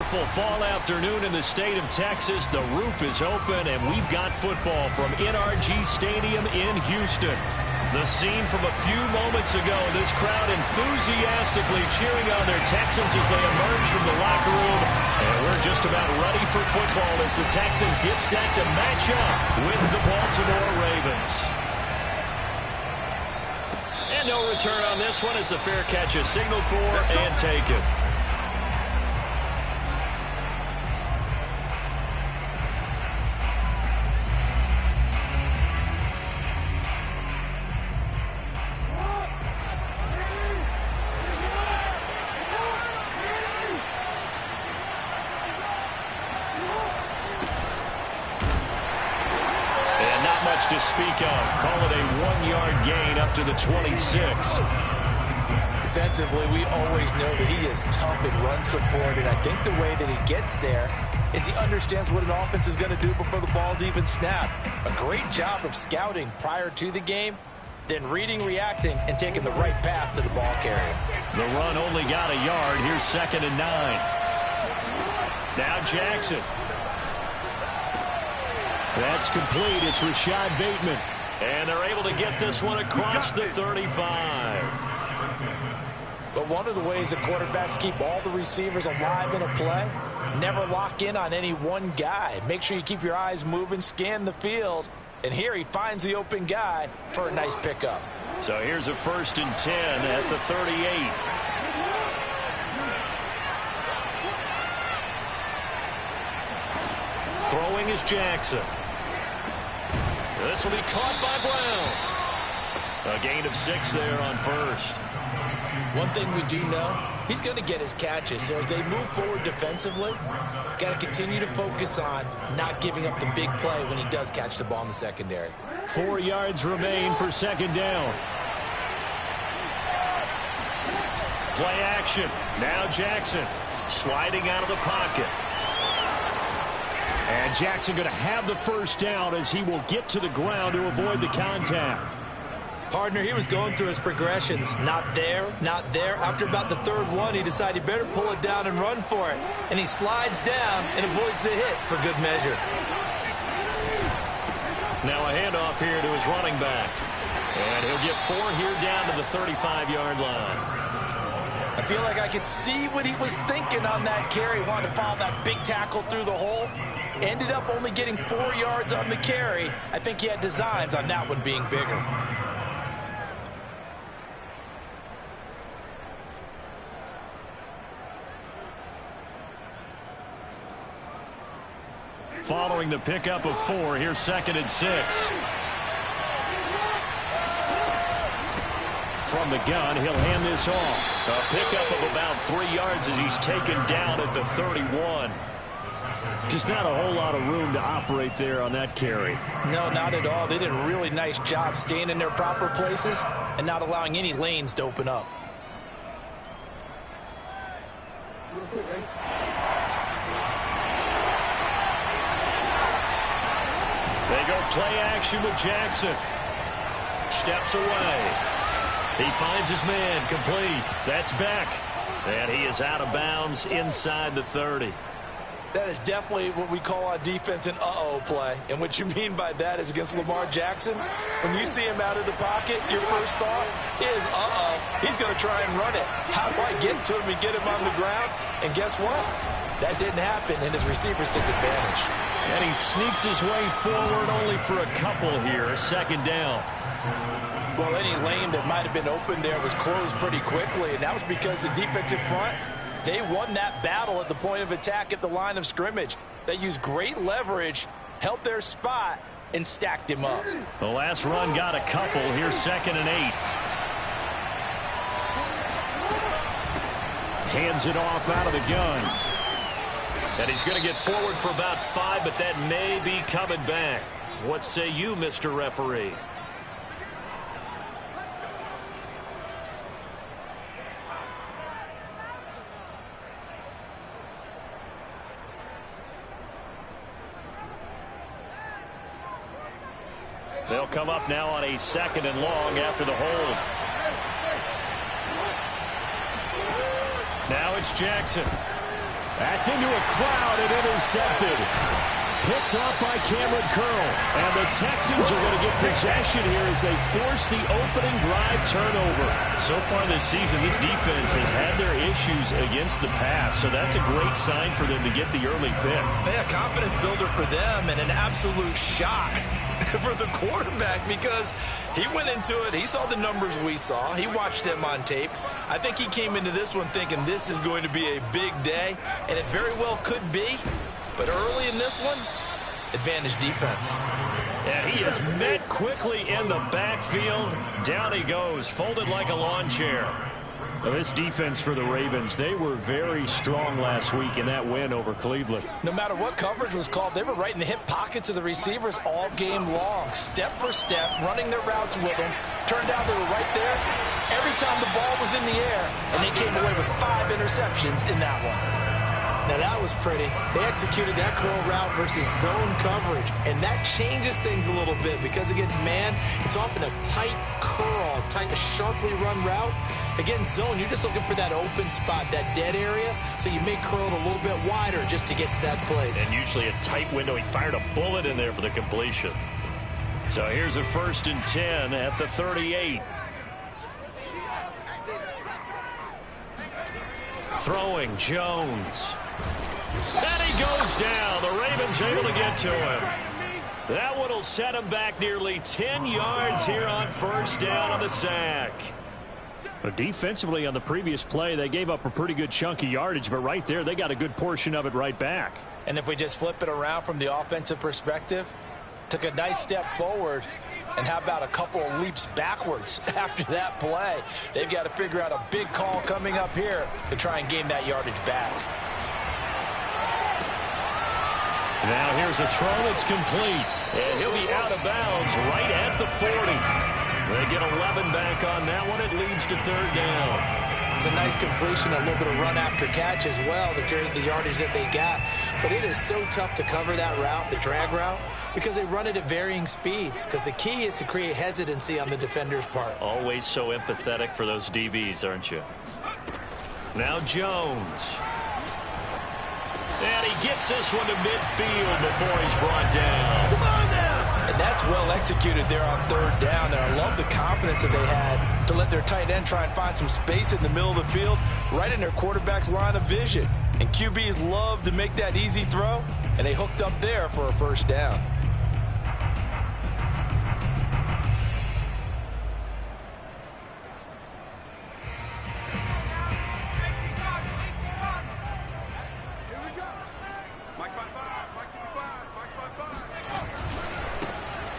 beautiful fall afternoon in the state of Texas. The roof is open, and we've got football from NRG Stadium in Houston. The scene from a few moments ago, this crowd enthusiastically cheering on their Texans as they emerge from the locker room. And we're just about ready for football as the Texans get set to match up with the Baltimore Ravens. And no return on this one as the fair catch is signaled for and taken. To speak of. Call it a 1-yard gain up to the 26. Defensively, we always know that he is tough in run support, and I think the way that he gets there is he understands what an offense is going to do before the ball's even snapped. A great job of scouting prior to the game, then reading, reacting, and taking the right path to the ball carrier. The run only got a yard. Here's 2nd and 9. Now Jackson. That's complete. It's Rashad Bateman. And they're able to get this one across the 35. But one of the ways the quarterbacks keep all the receivers alive in a play, never lock in on any one guy. Make sure you keep your eyes moving, scan the field. And here he finds the open guy for a nice pickup. So here's a 1st and 10 at the 38. Throwing is Jackson. This will be caught by Brown. A gain of 6 there on 1st. One thing we do know, he's going to get his catches. So as they move forward defensively, got to continue to focus on not giving up the big play when he does catch the ball in the secondary. 4 yards remain for 2nd down. Play action. Now Jackson sliding out of the pocket. And Jackson going to have the 1st down as he will get to the ground to avoid the contact. Partner, he was going through his progressions. Not there, not there. After about the 3rd one, he decided he better pull it down and run for it. And he slides down and avoids the hit for good measure. Now a handoff here to his running back. And he'll get 4 here down to the 35-yard line. I feel like I could see what he was thinking on that carry. Wanted to follow that big tackle through the hole. Ended up only getting 4 yards on the carry. I think he had designs on that one being bigger. Following the pickup of 4, here's 2nd and 6. From the gun, he'll hand this off. A pickup of about 3 yards as he's taken down at the 31. Just not a whole lot of room to operate there on that carry. No, not at all. They did a really nice job staying in their proper places and not allowing any lanes to open up. They go play action with Jackson. Steps away. He finds his man complete. That's Beck. And he is out of bounds inside the 30. That is definitely what we call on defense an uh-oh play. And what you mean by that is against Lamar Jackson, when you see him out of the pocket, your first thought is, uh-oh, he's going to try and run it. How do I get to him and get him on the ground? And guess what? That didn't happen, and his receivers took advantage. And he sneaks his way forward only for a couple here, 2nd down. Well, any lane that might have been open there was closed pretty quickly, and that was because the defensive front, they won that battle at the point of attack at the line of scrimmage. They used great leverage, held their spot, and stacked him up. The last run got a couple. Here's 2nd and 8. Hands it off out of the gun. And he's going to get forward for about 5, but that may be coming back. What say you, Mr. Referee? They'll come up now on a 2nd and long after the hold. Now it's Jackson. That's into a crowd and intercepted. Picked off by Cameron Curl. And the Texans are going to get possession here as they force the opening drive turnover. So far this season, this defense has had their issues against the pass. So that's a great sign for them to get the early pick. Yeah, confidence builder for them and an absolute shock for the quarterback because he went into it. He saw the numbers we saw. He watched them on tape. I think he came into this one thinking this is going to be a big day, and it very well could be. But early in this one, advantage defense. And he is met quickly in the backfield. Down he goes, folded like a lawn chair. So this defense for the Ravens, they were very strong last week in that win over Cleveland. No matter what coverage was called, they were right in the hip pockets of the receivers all game long. Step for step, running their routes with them. Turned out they were right there every time the ball was in the air, and they came away with 5 interceptions in that one. Now, that was pretty. They executed that curl route versus zone coverage, and that changes things a little bit because against man, it's often a tight curl, a sharply run route. Against zone, you're just looking for that open spot, that dead area, so you may curl it a little bit wider just to get to that place. And usually a tight window. He fired a bullet in there for the completion. So here's a 1st and 10 at the 38. Throwing Jones. And he goes down. The Ravens able to get to him. That one will set him back nearly 10 yards here on 1st down on the sack. But defensively on the previous play, they gave up a pretty good chunk of yardage, but right there, they got a good portion of it right back. And if we just flip it around from the offensive perspective, took a nice step forward, and how about a couple of leaps backwards after that play? They've got to figure out a big call coming up here to try and gain that yardage back. Now here's a throw that's complete, and he'll be out of bounds right at the 40. They get 11 back on that one. It leads to 3rd down. It's a nice completion, a little bit of run after catch as well to carry the yardage that they got. But it is so tough to cover that route, the drag route, because they run it at varying speeds. Because the key is to create hesitancy on the defender's part. Always so empathetic for those DBs, aren't you? Now Jones. And he gets this one to midfield before he's brought down. Come on now. And that's well executed there on 3rd down. And I love the confidence that they had to let their tight end try and find some space in the middle of the field, right in their quarterback's line of vision. And QBs love to make that easy throw, and they hooked up there for a 1st down.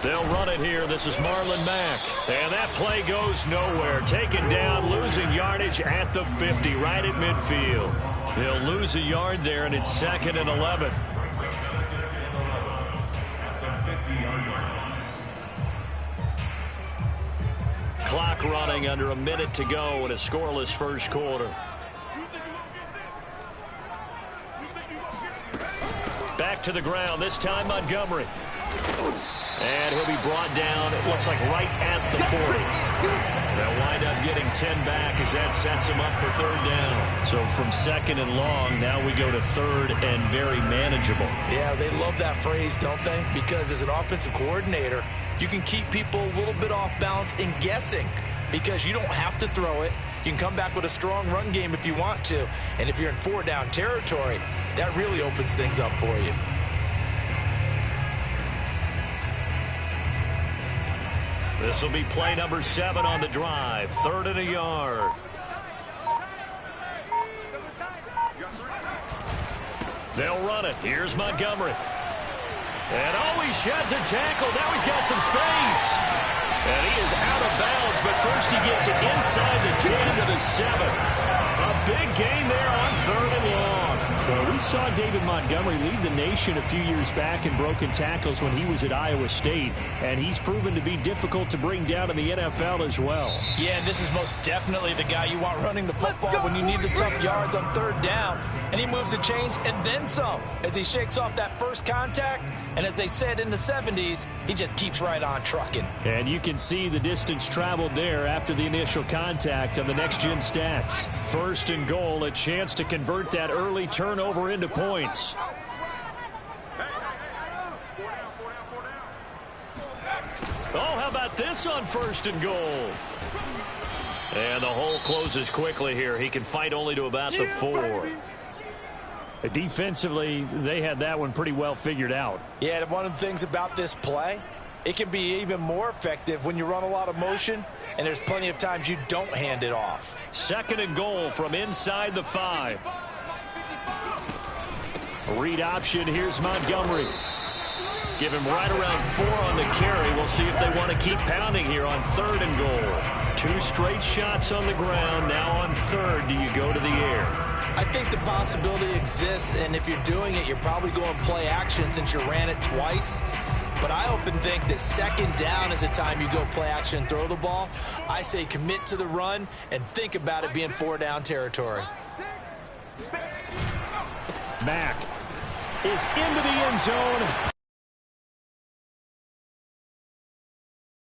They'll run it here. This is Marlon Mack. And that play goes nowhere. Taken down, losing yardage at the 50, right at midfield. They'll lose a yard there, and it's 2nd and 11. Clock running under a minute to go in a scoreless 1st quarter. Back to the ground, this time Montgomery. And he'll be brought down, it looks like right at the 40. They'll wind up getting 10 back as that sets him up for 3rd down. So from 2nd and long, now we go to 3rd and very manageable. Yeah, they love that phrase, don't they? Because as an offensive coordinator, you can keep people a little bit off balance and guessing because you don't have to throw it. You can come back with a strong run game if you want to. And if you're in 4-down territory, that really opens things up for you. This will be play number 7 on the drive. 3rd and a yard. They'll run it. Here's Montgomery. And he shot to tackle. Now he's got some space. And he is out of bounds, but first he gets it inside the 10 to the 7. A big gain there on 3rd and long. Well, we saw David Montgomery lead the nation a few years back in broken tackles when he was at Iowa State, and he's proven to be difficult to bring down in the NFL as well. Yeah, and this is most definitely the guy you want running the football when you need the tough yards on 3rd down. and he moves the chains and then some as he shakes off that first contact. And as they said in the 70s, he just keeps right on trucking. And you can see the distance traveled there after the initial contact on the next-gen stats. 1st and goal, a chance to convert that early turnover into points. Oh, how about this on 1st and goal? And the hole closes quickly here. He can fight only to about the 4. Defensively, they had that one pretty well figured out. Yeah, one of the things about this play, it can be even more effective when you run a lot of motion, and there's plenty of times you don't hand it off. 2nd and goal from inside the 5. Read option. Here's Montgomery. Give him right around 4 on the carry. We'll see if they want to keep pounding here on 3rd and goal. 2 straight shots on the ground. Now on 3rd, do you go to the air? I think the possibility exists, and if you're doing it, you're probably going play action since you ran it twice. But I often think that 2nd down is the time you go play action and throw the ball. I say commit to the run and think about it being 4-down territory. Mack is into the end zone.